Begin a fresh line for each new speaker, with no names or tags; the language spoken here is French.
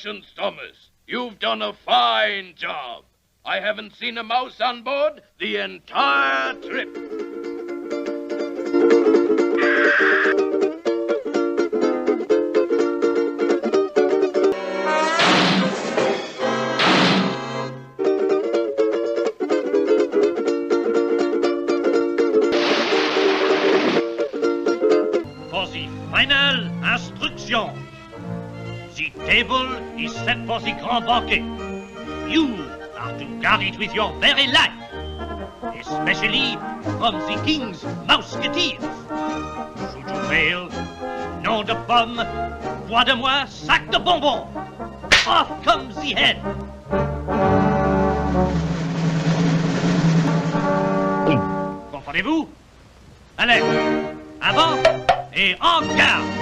Congratulations, Thomas. You've done a fine job. I haven't seen a mouse on board the entire trip.
For the final instruction, the table is set for the grand banquet. You are to guard it with your very life, especially from the king's mousquetaires. Should you fail, nom de pomme, bois de moi, sac de bonbons. Off comes the head. Comprenez-vous? Allez, avant et en garde.